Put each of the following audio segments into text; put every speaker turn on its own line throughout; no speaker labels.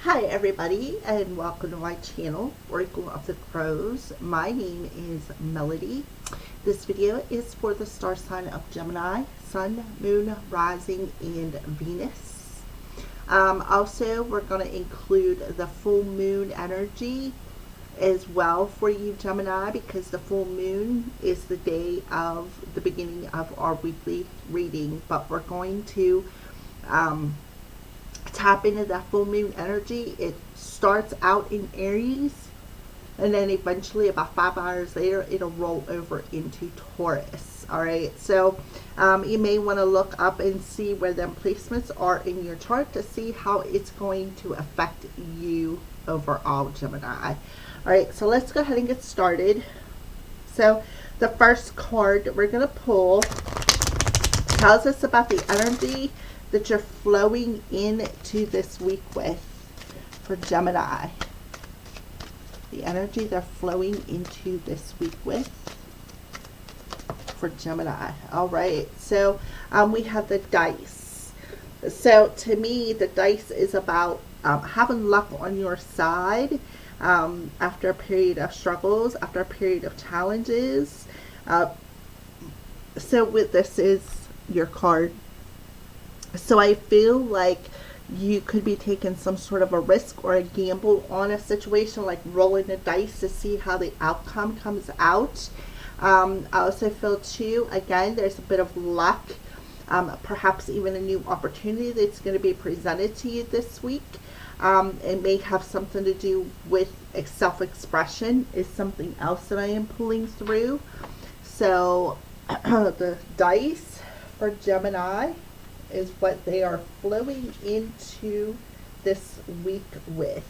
Hi everybody, and welcome to my channel, Oracle of the Crows. My name is Melody. This video is for the star sign of Gemini, Sun, Moon, Rising, and Venus. Also, we're going to include the full moon energy as well for you Gemini, because the full moon is the day of the beginning of our weekly reading, but we're going to tap into that full moon energy. It starts out in Aries, and then eventually about 5 hours later it'll roll over into Taurus. All right, so you may want to look up and see where them placements are in your chart to see how it's going to affect you overall, Gemini. All right, so let's go ahead and get started. So the first card that we're going to pull tells us about the energy that you're flowing into this week with for Gemini. The energy they're flowing into this week with for Gemini. All right, so we have the dice. So to me, the dice is about having luck on your side after a period of struggles, after a period of challenges. So with this is your card. So I feel like you could be taking some sort of a risk or a gamble on a situation, like rolling the dice to see how the outcome comes out. I also feel too, again, there's a bit of luck, perhaps even a new opportunity that's going to be presented to you this week. It may have something to do with self-expression is something else that I am pulling through. So the dice for Gemini is what they are flowing into this week with.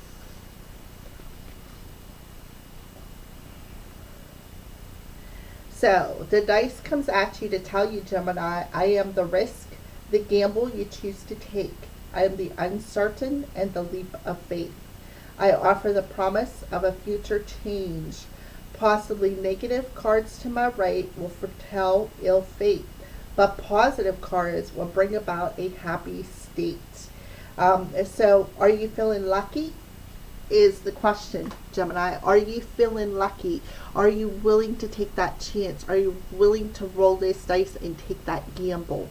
So the dice comes at you to tell you, Gemini, I am the risk, the gamble you choose to take. I am the uncertain and the leap of faith. I offer the promise of a future change. Possibly negative cards to my right will foretell ill fate, but positive cards will bring about a happy state. So are you feeling lucky is the question, Gemini. Are you feeling lucky? Are you willing to take that chance? Are you willing to roll this dice and take that gamble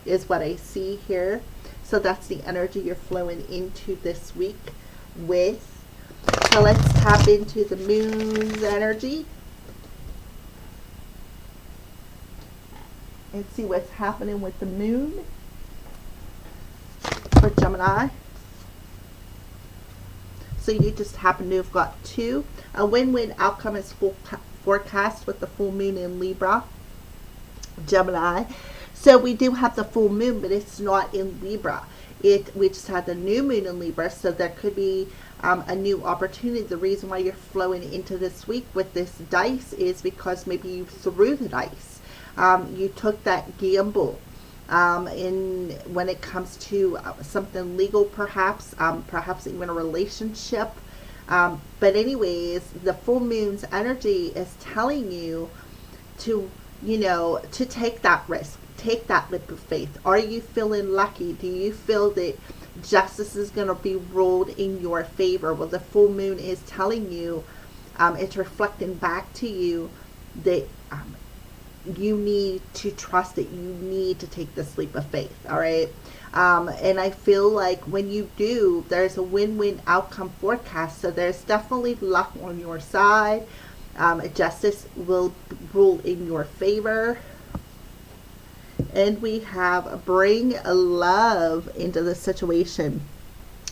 is what I see here. So that's the energy you're flowing into this week with. So let's tap into the moon's energy and see what's happening with the moon for Gemini. So you just happen to have got two. A win-win outcome is forecast with the full moon in Libra, Gemini. So we do have the full moon, but it's not in Libra. We just had the new moon in Libra, so there could be a new opportunity. The reason why you're flowing into this week with this dice is because maybe you threw the dice. You took that gamble when it comes to something legal, perhaps even a relationship. But anyways, the full moon's energy is telling you to, to take that risk, take that leap of faith. Are you feeling lucky? Do you feel that justice is going to be ruled in your favor? Well, the full moon is telling you, it's reflecting back to you that you need to trust it. You need to take this leap of faith. All right. And I feel like when you do, there's a win-win outcome forecast. So there's definitely luck on your side. Justice will rule in your favor. And we have bring love into the situation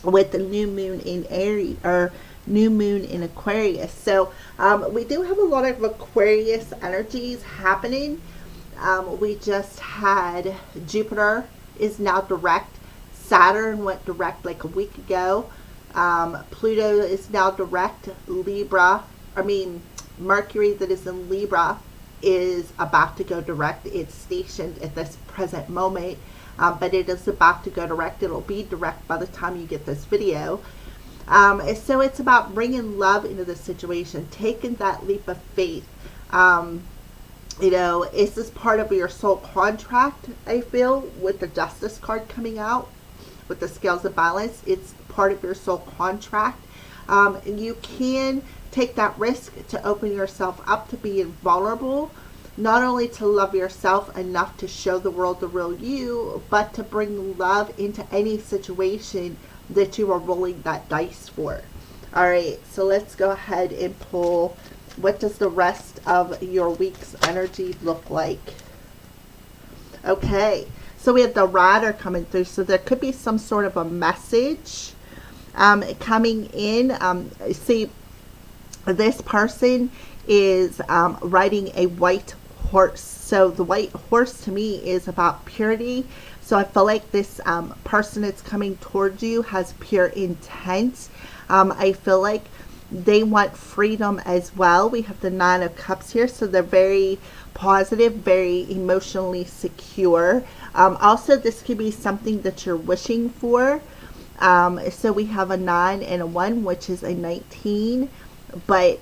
with the new moon in Aries, or new moon in Aquarius. So we do have a lot of Aquarius energies happening. We just had Jupiter is now direct. Saturn went direct like a week ago. Pluto is now direct. Mercury that is in Libra is about to go direct. It's stationed at this present moment, but it is about to go direct. It'll be direct by the time you get this video. So it's about bringing love into the situation, taking that leap of faith. Is this part of your soul contract, I feel, with the Justice card coming out? with the scales of balance. It's part of your soul contract. You can take that risk to open yourself up to being vulnerable, not only to love yourself enough to show the world the real you, but to bring love into any situation that you are rolling that dice for. All right, so let's go ahead and pull, what does the rest of your week's energy look like? Okay, so we have the Rider coming through, so there could be some sort of a message coming in. See, this person is riding a white horse. So the white horse to me is about purity. So I feel like this person that's coming towards you has pure intent. I feel like they want freedom as well. We have the Nine of Cups here, so they're very positive, very emotionally secure. Also, this could be something that you're wishing for. So we have a 9 and a 1, which is a 19, but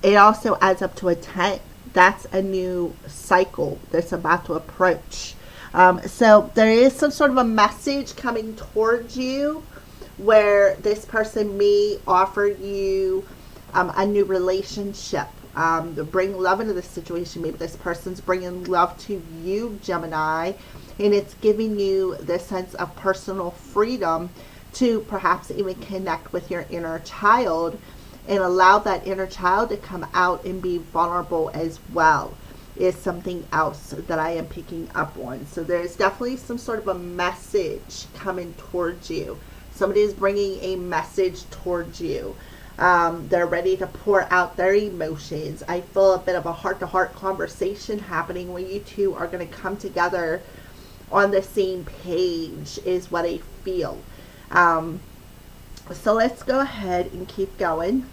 it also adds up to a 10. That's a new cycle that's about to approach. So there is some sort of a message coming towards you where this person may offer you a new relationship, to bring love into the situation. Maybe this person's bringing love to you, Gemini, and it's giving you this sense of personal freedom to perhaps even connect with your inner child and allow that inner child to come out and be vulnerable as well, is something else that I am picking up on. So there's definitely some sort of a message coming towards you. Somebody is bringing a message towards you. They're ready to pour out their emotions. I feel a bit of a heart-to-heart conversation happening where you two are going to come together on the same page is what I feel. So let's go ahead and keep going.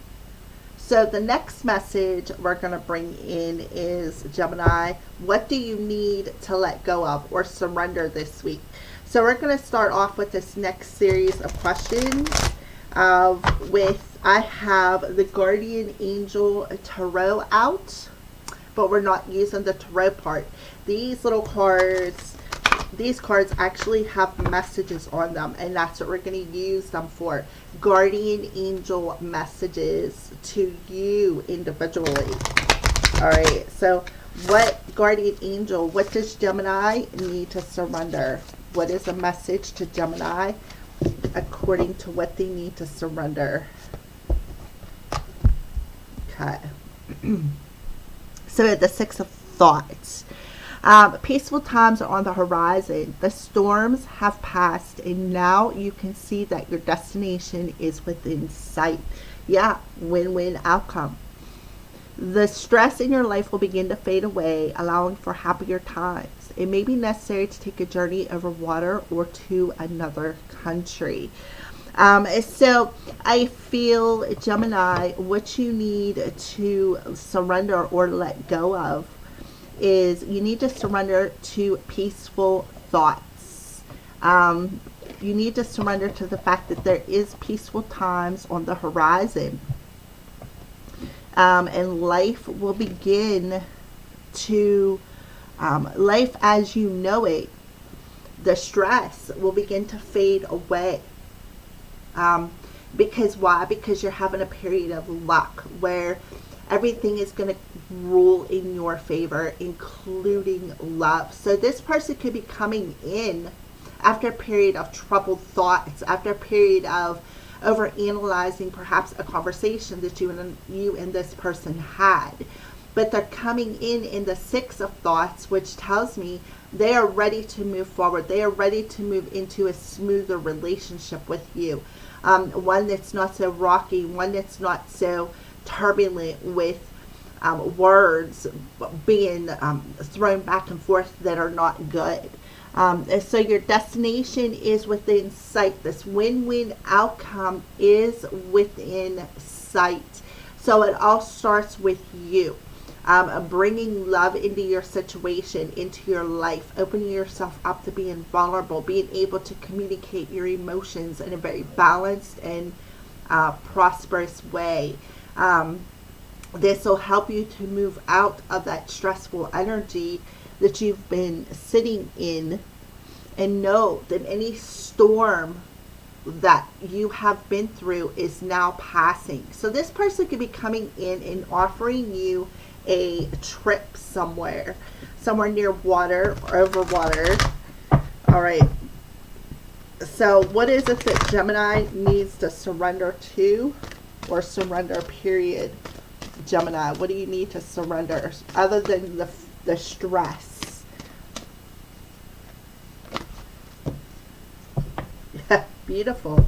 So the next message we're going to bring in is, Gemini, what do you need to let go of or surrender this week? So we're going to start off with this next series of questions I have the Guardian Angel Tarot out, but we're not using the tarot part. These little cards, these cards actually have messages on them, and that's what we're going to use them for. Guardian Angel messages to you individually. All right, so what Guardian Angel, what does Gemini need to surrender? What is a message to Gemini according to what they need to surrender? Okay. So the Six of Thoughts. Peaceful times are on the horizon. The storms have passed, and now you can see that your destination is within sight. Yeah, win-win outcome. The stress in your life will begin to fade away, allowing for happier times. It may be necessary to take a journey over water or to another country. So I feel, Gemini, what you need to surrender or let go of is you need to surrender to peaceful thoughts. You need to surrender to the fact that there is peaceful times on the horizon. And life will begin to, life as you know it, the stress will begin to fade away. Because why? Because you're having a period of luck where everything is going to rule in your favor, including love. So this person could be coming in after a period of troubled thoughts, after a period of overanalyzing perhaps a conversation that you and this person had. But they're coming in the Six of Thoughts, which tells me they are ready to move forward. They are ready to move into a smoother relationship with you. One that's not so rocky, one that's not so turbulent with words being thrown back and forth that are not good. So your destination is within sight. This win-win outcome is within sight. So it all starts with you. Bringing love into your situation, into your life, opening yourself up to being vulnerable, being able to communicate your emotions in a very balanced and prosperous way. This will help you to move out of that stressful energy that you've been sitting in And know that any storm that you have been through is now passing. So this person could be coming in and offering you a trip somewhere near water or over water. All right. So what is it that Gemini needs to surrender to, or surrender, period? Gemini, what do you need to surrender other than the stress? Beautiful.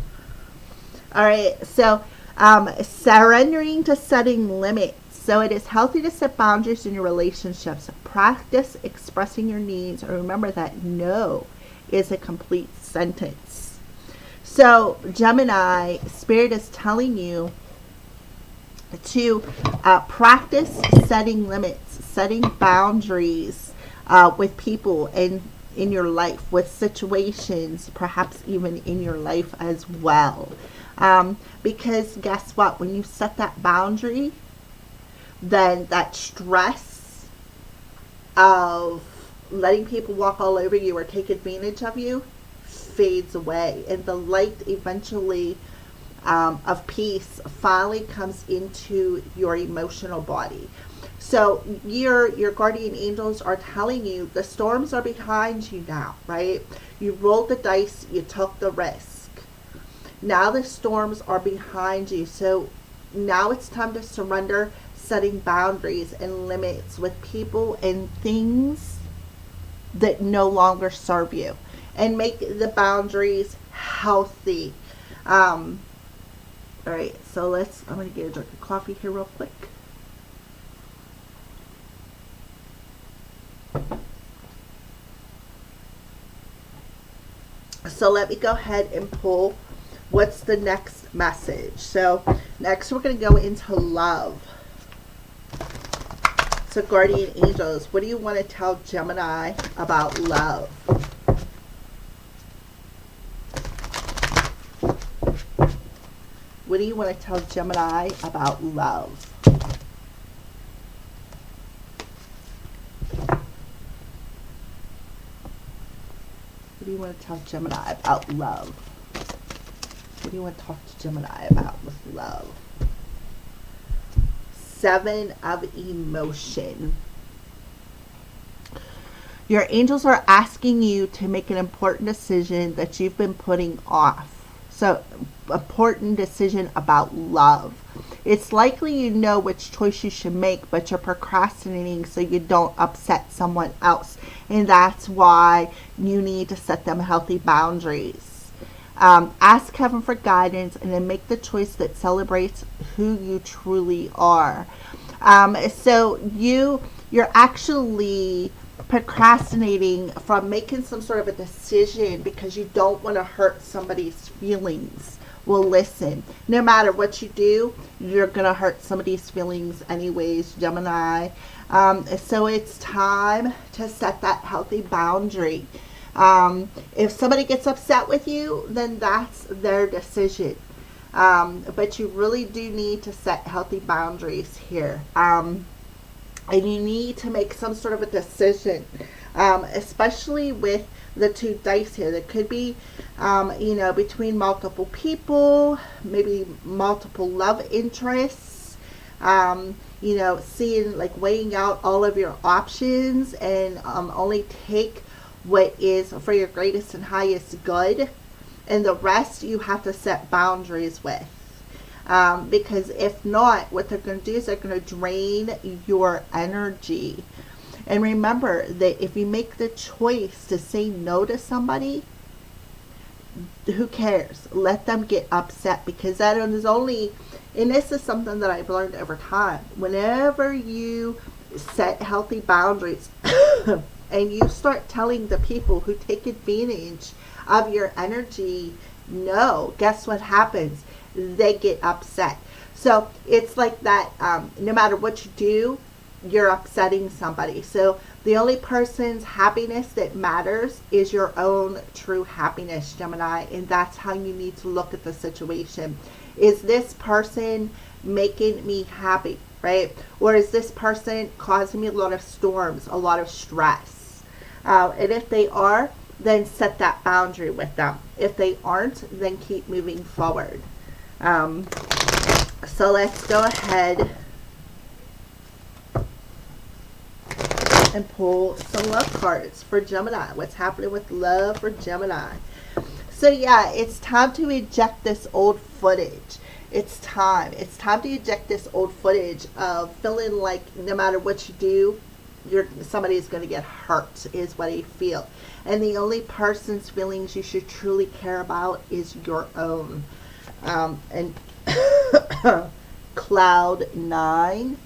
All right. So surrendering to setting limits. So it is healthy to set boundaries in your relationships. Practice expressing your needs, and remember that no is a complete sentence. So Gemini, Spirit is telling you to practice setting limits, setting boundaries with people and in your life, with situations, perhaps even in your life as well. Because guess what? When you set that boundary, then that stress of letting people walk all over you or take advantage of you fades away, and the light eventually of peace finally comes into your emotional body. So your guardian angels are telling you the storms are behind you now, right? You rolled the dice, you took the risk. Now the storms are behind you. So now it's time to surrender, setting boundaries and limits with people and things that no longer serve you, and make the boundaries healthy. All right, so I'm going to get a drink of coffee here real quick. So let me go ahead and pull what's the next message. So next we're going to go into love. So guardian angels, what do you want to tell Gemini about love? What do you want to tell Gemini about love? What do you want to tell Gemini about love? What do you want to talk to Gemini about with love? 7 of emotion. Your angels are asking you to make an important decision that you've been putting off. So, important decision about love. It's likely you know which choice you should make, but you're procrastinating so you don't upset someone else. And that's why you need to set them healthy boundaries. Ask heaven for guidance, and then make the choice that celebrates who you truly are. So you're actually procrastinating from making some sort of a decision because you don't want to hurt somebody's feelings. Well, listen, no matter what you do, you're going to hurt somebody's feelings anyways, Gemini. So it's time to set that healthy boundary. If somebody gets upset with you, then that's their decision. But you really do need to set healthy boundaries here. And you need to make some sort of a decision, especially with the 2 dice here. There could be, between multiple people, maybe multiple love interests, seeing, like, weighing out all of your options and only take what is for your greatest and highest good. And the rest you have to set boundaries with. Because if not, what they're going to do is they're going to drain your energy. And remember that if you make the choice to say no to somebody, who cares? Let them get upset, because that is only, and this is something that I've learned over time. Whenever you set healthy boundaries and you start telling the people who take advantage of your energy no, guess what happens? They get upset. So it's like that, no matter what you do, you're upsetting somebody. So the only person's happiness that matters is your own true happiness, Gemini. And that's how you need to look at the situation. Is this person making me happy, right? Or is this person causing me a lot of storms, a lot of stress? And if they are, then set that boundary with them. If they aren't, then keep moving forward. So let's go ahead and pull some love cards for Gemini. What's happening with love for Gemini? So yeah, it's time to eject this old footage. It's time to eject this old footage of feeling like no matter what you do, somebody's going to get hurt, is what I feel. And the only person's feelings you should truly care about is your own. And Cloud 9.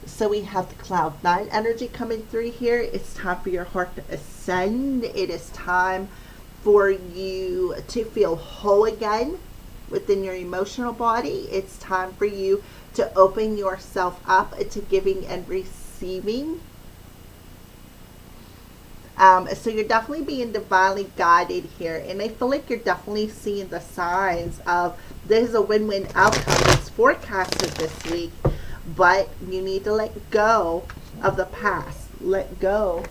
So we have the Cloud 9 energy coming through here. It's time for your heart to ascend. It is time for you to feel whole again within your emotional body. It's time for you to open yourself up to giving and receiving. So you're definitely being divinely guided here, and I feel like you're definitely seeing the signs of this is a win-win outcome that's forecasted this week, but you need to let go of the past. Let go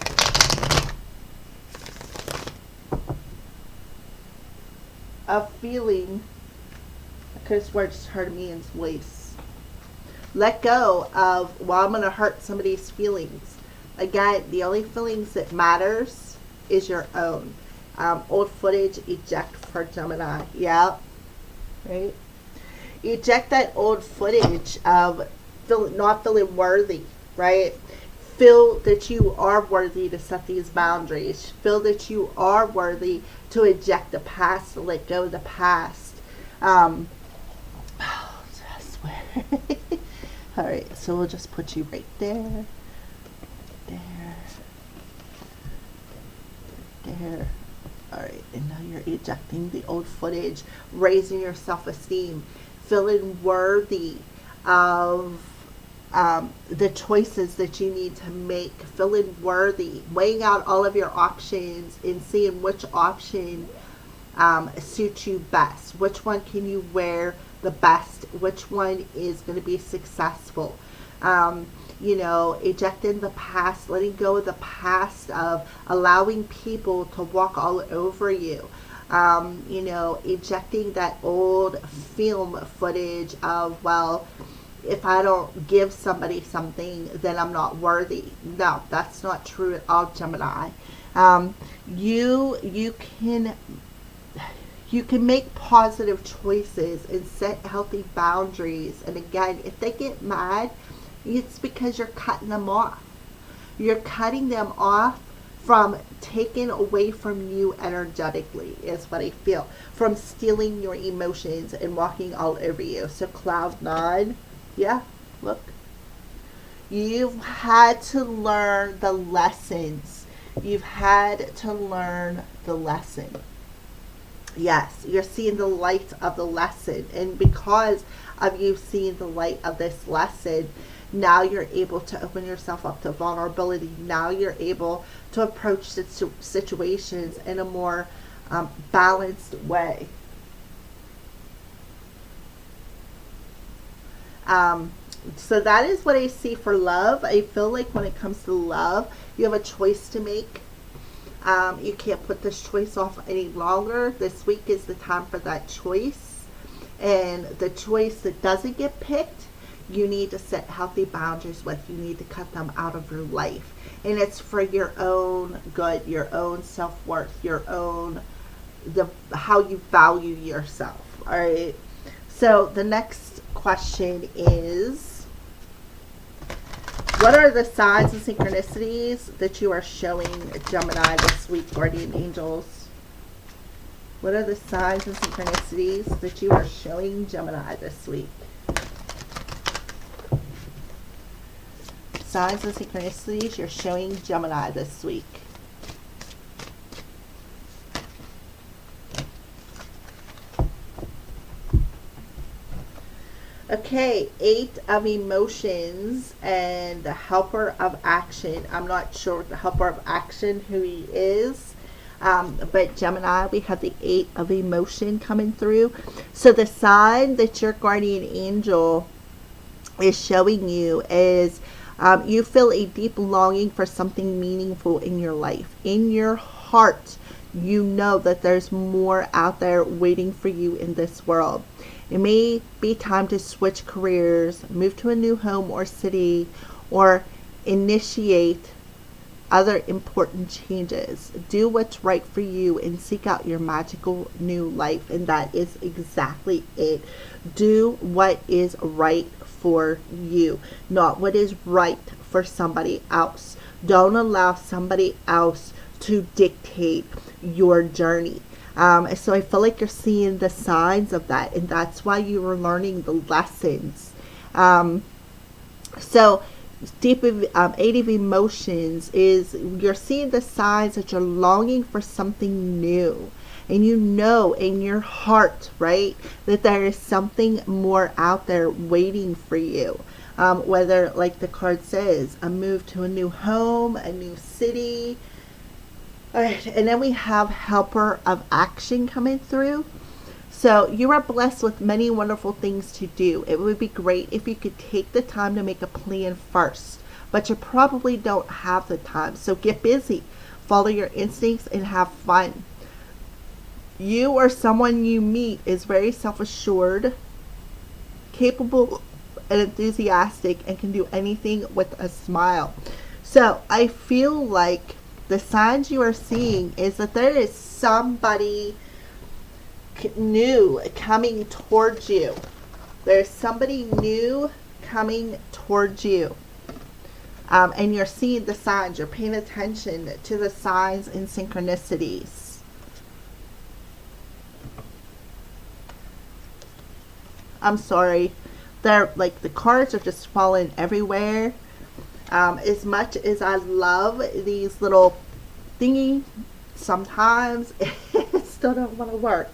of feeling, I could have sworn I just heard a man's voice. Let go of, well, I'm going to hurt somebody's feelings. Again, the only feelings that matters is your own. Old footage, eject for Gemini. Yeah. Right? Eject that old footage of not feeling worthy, right? Feel that you are worthy to set these boundaries. Feel that you are worthy to eject the past, to let go of the past. I swear. All right, so we'll just put you right there. There. All right, and now you're ejecting the old footage, raising your self-esteem, feeling worthy of the choices that you need to make, feeling worthy, weighing out all of your options and seeing which option suits you best. Which one can you wear the best? Which one is going to be successful? You know, ejecting the past, letting go of the past, of allowing people to walk all over you. You know, ejecting that old film footage of, well, if I don't give somebody something, then I'm not worthy. No, that's not true at all, Gemini. You can make positive choices and set healthy boundaries. And again, if they get mad, it's because you're cutting them off. You're cutting them off from taking away from you energetically, is what I feel. From stealing your emotions and walking all over you. So Cloud 9, yeah, look. You've had to learn the lessons. You've had to learn the lesson. Yes, you're seeing the light of the lesson. And because of you seeing the light of this lesson, now you're able to open yourself up to vulnerability. Now you're able to approach situations in a more balanced way. So that is what I see for love. I feel like when it comes to love, you have a choice to make. You can't put this choice off any longer. This week is the time for that choice. And the choice that doesn't get picked, you need to set healthy boundaries with. You need to cut them out of your life. And it's for your own good, your own self-worth, your own, how you value yourself. All right. So the next question is, what are the signs and synchronicities that you are showing Gemini this week, guardian angels? What are the signs and synchronicities that you are showing Gemini this week? Signs and synchronicities you're showing Gemini this week. Okay, 8 of emotions and the helper of action. I'm not sure the helper of action who he is. But Gemini, we have the 8 of emotion coming through. So the sign that your guardian angel is showing you is you feel a deep longing for something meaningful in your life. In your heart, you know that there's more out there waiting for you in this world. It may be time to switch careers, move to a new home or city, or initiate other important changes. Do what's right for you and seek out your magical new life. And that is exactly it. Do what is right for you, not what is right for somebody else. Don't allow somebody else to dictate your journey. So I feel like you're seeing the signs of that, and that's why you are learning the lessons. So deep ADV emotions is you're seeing the signs that you're longing for something new. And you know in your heart, right, that there is something more out there waiting for you. Whether, like the card says, a move to a new home, a new city. All right, and then we have helper of action coming through. So you are blessed with many wonderful things to do. It would be great if you could take the time to make a plan first, but you probably don't have the time. So get busy, follow your instincts, and have fun. You or someone you meet is very self-assured, capable, and enthusiastic, and can do anything with a smile. So I feel like the signs you are seeing is that there is somebody new coming towards you. There's somebody new coming towards you. And you're seeing the signs. You're paying attention to the signs and synchronicities. I'm sorry. They're like the cards are just falling everywhere. As much as I love these little thingy, sometimes it still don't want to work.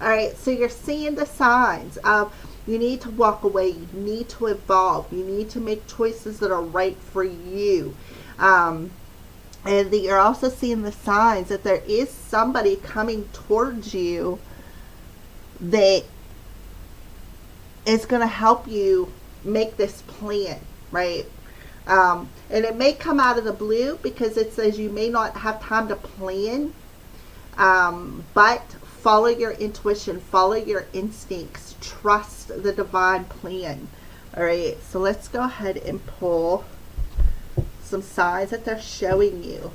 All right, so you're seeing the signs of you need to walk away, you need to evolve, you need to make choices that are right for you. And you're also seeing the signs that there is somebody coming towards you that is going to help you make this plan, right? And it may come out of the blue because it says you may not have time to plan, but follow your intuition, follow your instincts, trust the divine plan. All right, so let's go ahead and pull some signs that they're showing you.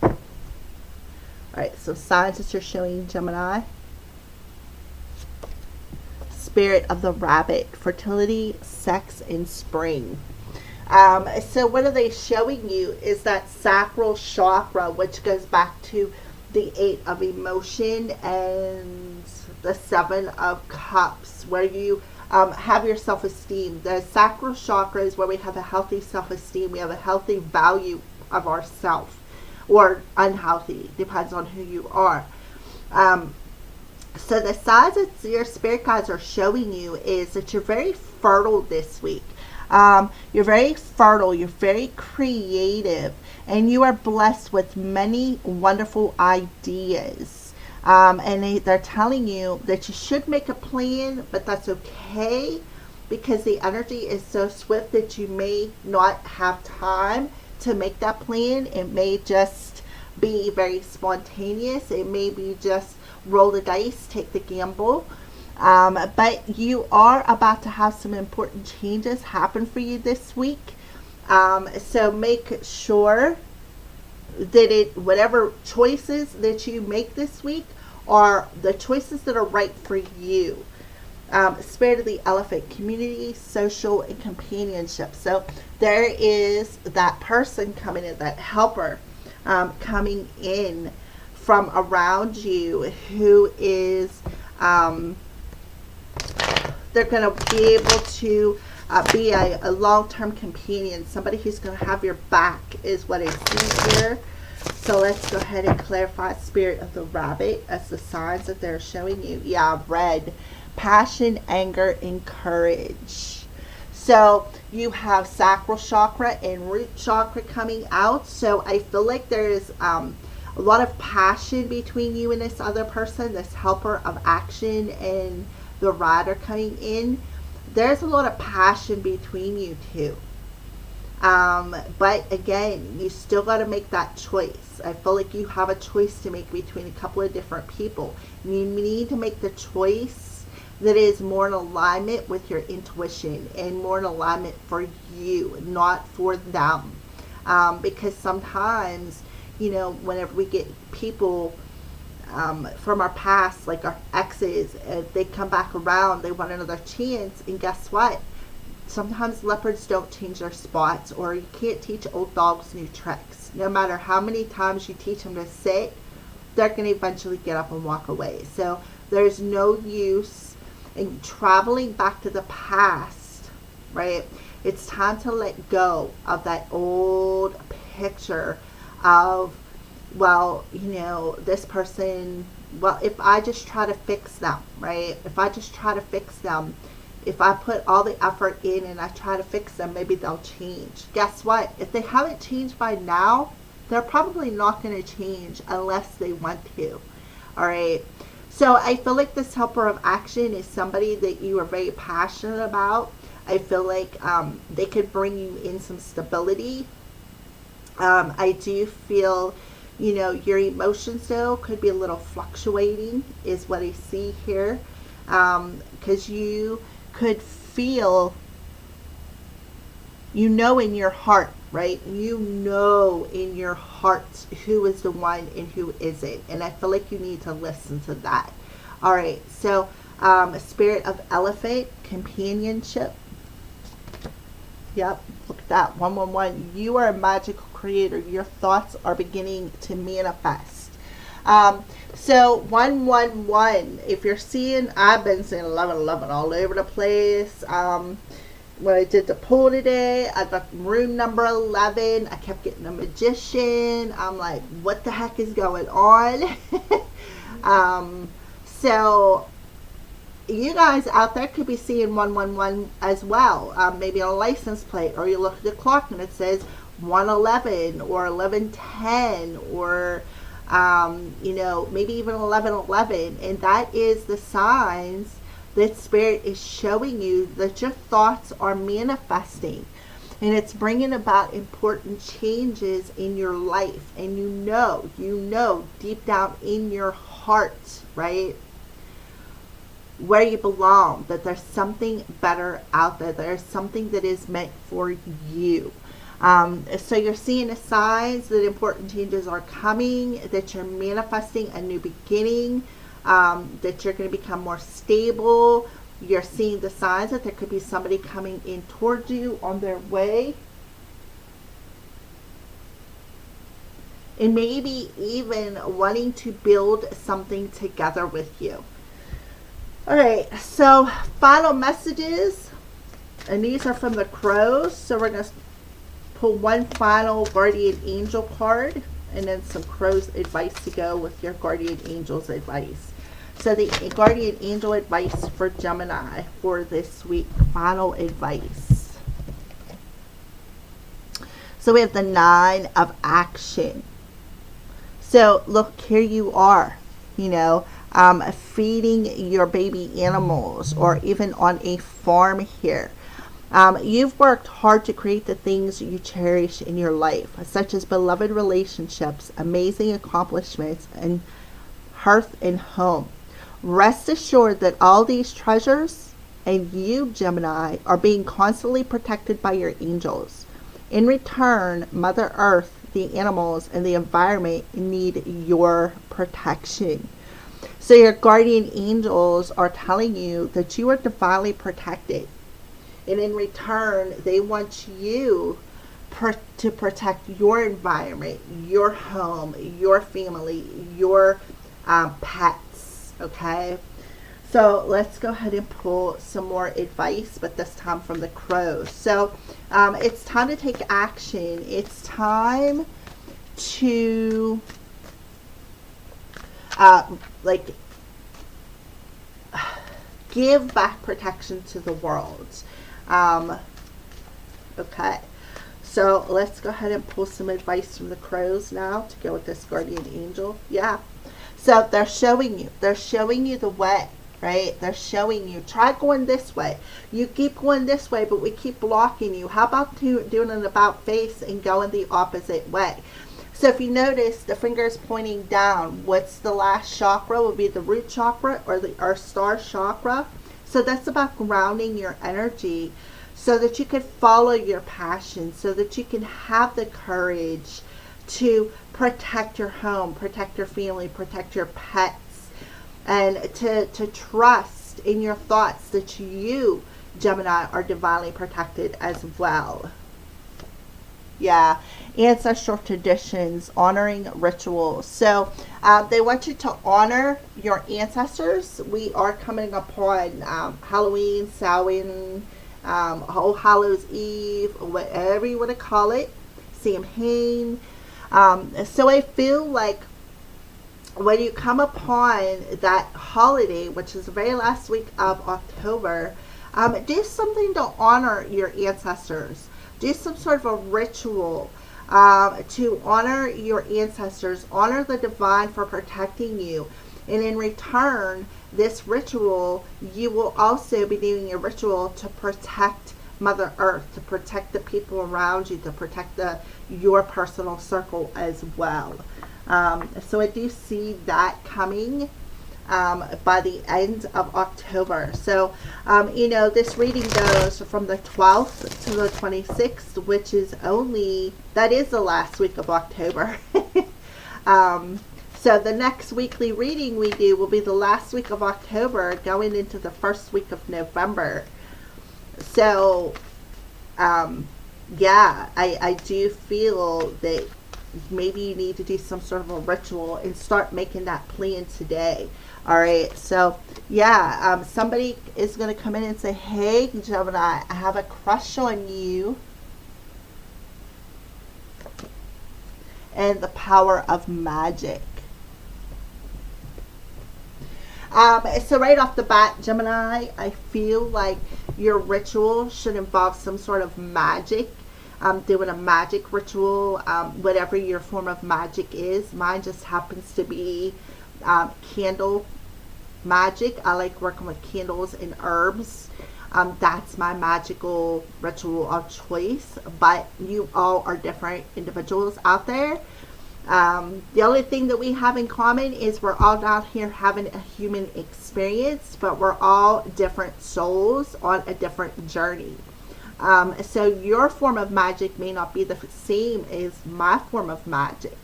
All right, so signs that you're showing, Gemini. Spirit of the rabbit, fertility, sex, and spring. So what are they showing you is that sacral chakra, which goes back to the 8 of emotion and the 7 of cups, where you have your self-esteem. The sacral chakra is where we have a healthy self-esteem. We have a healthy value of ourself, or unhealthy, depends on who you are. So the signs that your spirit guides are showing you is that you're very fertile this week. You're very fertile, you're very creative, and you are blessed with many wonderful ideas. And they're telling you that you should make a plan, but that's okay, because the energy is so swift that you may not have time to make that plan. It may just be very spontaneous. It may be just roll the dice, take the gamble. But you are about to have some important changes happen for you this week. So make sure that whatever choices that you make this week are the choices that are right for you. Spirit of the elephant, community, social, and companionship. So there is that person coming in, that helper coming in from around you who is, they're going to be able to be a long-term companion, somebody who's going to have your back is what I see here. So let's go ahead and clarify spirit of the rabbit as the signs that they're showing you. Yeah, red. Passion, anger, and courage. So you have sacral chakra and root chakra coming out. So I feel like there's a lot of passion between you and this other person, this helper of action and the rider coming in. there's a lot of passion between you two. But again, you still got to make that choice. I feel like you have a choice to make between a couple of different people. You need to make the choice that is more in alignment with your intuition and more in alignment for you, not for them. Because sometimes, you know, whenever we get people from our past, like our exes, they come back around, they want another chance, and guess what? Sometimes leopards don't change their spots, or you can't teach old dogs new tricks. No matter how many times you teach them to sit, they're going to eventually get up and walk away. So there's no use in traveling back to the past, right? It's time to let go of that old picture of, well, you know, this person, well, if I just try to fix them, right? If I just try to fix them, if I put all the effort in and I try to fix them, maybe they'll change. Guess what? If they haven't changed by now, they're probably not going to change unless they want to. All right. So I feel like this helper of action is somebody that you are very passionate about. I feel like they could bring you in some stability. I do feel, you know, your emotions though could be a little fluctuating is what I see here. Because you could feel, you know, in your heart, right? You know in your heart who is the one and who isn't. And I feel like you need to listen to that. All right. So, spirit of elephant, companionship. Yep. Look at that. 111. You are a magical creator. Your thoughts are beginning to manifest. So 111, if you're seeing, I've been seeing 1111 all over the place. When I did the poll today, I got room number 11. I kept getting a magician. I'm like, what the heck is going on? So you guys out there could be seeing 111 as well. Maybe on a license plate, or you look at the clock and it says 111 or 1110 or you know, maybe even 1111, and that is the signs that spirit is showing you that your thoughts are manifesting, and it's bringing about important changes in your life. And you know deep down in your heart, right, where you belong, that there's something better out there. There's something that is meant for you. So you're seeing the signs that important changes are coming, that you're manifesting a new beginning, that you're going to become more stable. You're seeing the signs that there could be somebody coming in towards you on their way. And maybe even wanting to build something together with you. All right, so final messages, and these are from the crows. So we're going to pull one final guardian angel card, and then some crow's advice to go with your guardian angel's advice. So the guardian angel advice for Gemini for this week, final advice. So we have the 9 of action. So look, here you are, you know, feeding your baby animals, or even on a farm here. You've worked hard to create the things you cherish in your life, such as beloved relationships, amazing accomplishments, and hearth and home. Rest assured that all these treasures and you, Gemini, are being constantly protected by your angels. In return, Mother Earth, the animals, and the environment need your protection. So your guardian angels are telling you that you are divinely protected. And in return, they want you to protect your environment, your home, your family, your pets, okay? So let's go ahead and pull some more advice, but this time from the crows. So it's time to take action. It's time to give back protection to the world. Okay, so let's go ahead and pull some advice from the crows now to go with this guardian angel. Yeah, so they're showing you the way. right? They're showing you, try going this way. You keep going this way, but we keep blocking you. How about doing an about face and going the opposite way? So if you notice, the finger is pointing down. What's the last chakra? Would be the root chakra or the Earth Star chakra. So that's about grounding your energy so that you can follow your passion, so that you can have the courage to protect your home, protect your family, protect your pets, and to trust in your thoughts that you, Gemini, are divinely protected as well. Yeah, ancestral traditions, honoring rituals. So they want you to honor your ancestors. We are coming upon Halloween, Samhain, All Hallows Eve, whatever you want to call it, Samhain. So I feel like when you come upon that holiday, which is the very last week of October, do something to honor your ancestors. Do some sort of a ritual to honor your ancestors, honor the divine for protecting you. And in return, this ritual, you will also be doing a ritual to protect Mother Earth, to protect the people around you, to protect your personal circle as well. So I do see that coming by the end of October. So, this reading goes from the 12th to the 26th, which is that is the last week of October. So the next weekly reading we do will be the last week of October going into the first week of November. So, I do feel that maybe you need to do some sort of a ritual and start making that plan today. All right. So, somebody is going to come in and say, hey, Gemini, I have a crush on you. And the power of magic. So right off the bat, Gemini, I feel like your ritual should involve some sort of magic. Doing a magic ritual, whatever your form of magic is. Mine just happens to be candle magic. I like working with candles and herbs. That's my magical ritual of choice. But you all are different individuals out there. The only thing that we have in common is we're all down here having a human experience, but we're all different souls on a different journey. So your form of magic may not be the same as my form of magic.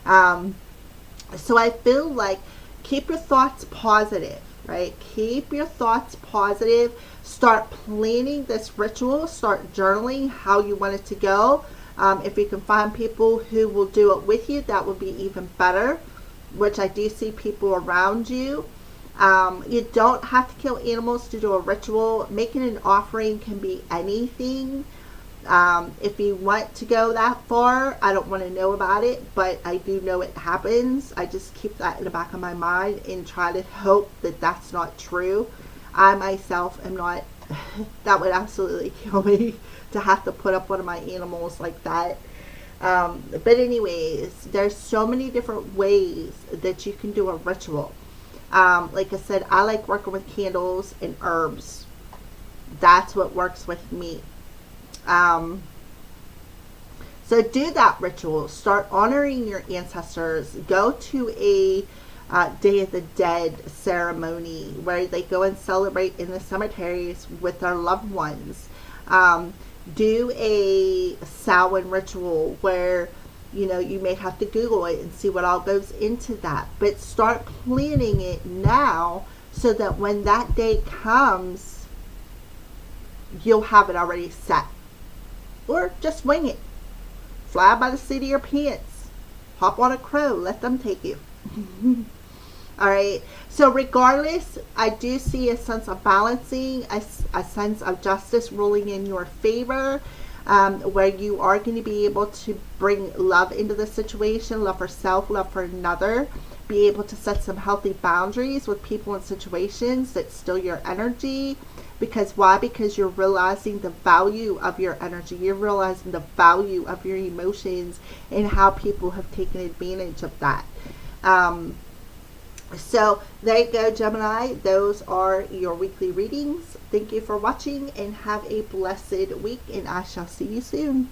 So I feel like keep your thoughts positive, right? Keep your thoughts positive. Start planning this ritual. Start journaling how you want it to go. If you can find people who will do it with you, that would be even better, which I do see people around you. You don't have to kill animals to do a ritual. Making an offering can be anything. If you want to go that far, I don't want to know about it, but I do know it happens. I just keep that in the back of my mind and try to hope that that's not true. I myself am not, that would absolutely kill me to have to put up one of my animals like that. But anyways, there's so many different ways that you can do a ritual. Like I said, I like working with candles and herbs. That's what works with me. So do that ritual. Start honoring your ancestors. Go to a Day of the Dead ceremony where they go and celebrate in the cemeteries with their loved ones. Do a Samhain ritual where you may have to Google it and see what all goes into that. But start planning it now so that when that day comes, you'll have it already set. Or just wing it. Fly by the seat of your pants. Hop on a crow. Let them take you. Alright. So regardless, I do see a sense of balancing, a sense of justice ruling in your favor. Where you are going to be able to bring love into the situation, love for self, love for another, be able to set some healthy boundaries with people and situations that steal your energy. Because why? Because you're realizing the value of your energy. You're realizing the value of your emotions and how people have taken advantage of that. So there you go, Gemini. Those are your weekly readings. Thank you for watching and have a blessed week, and I shall see you soon.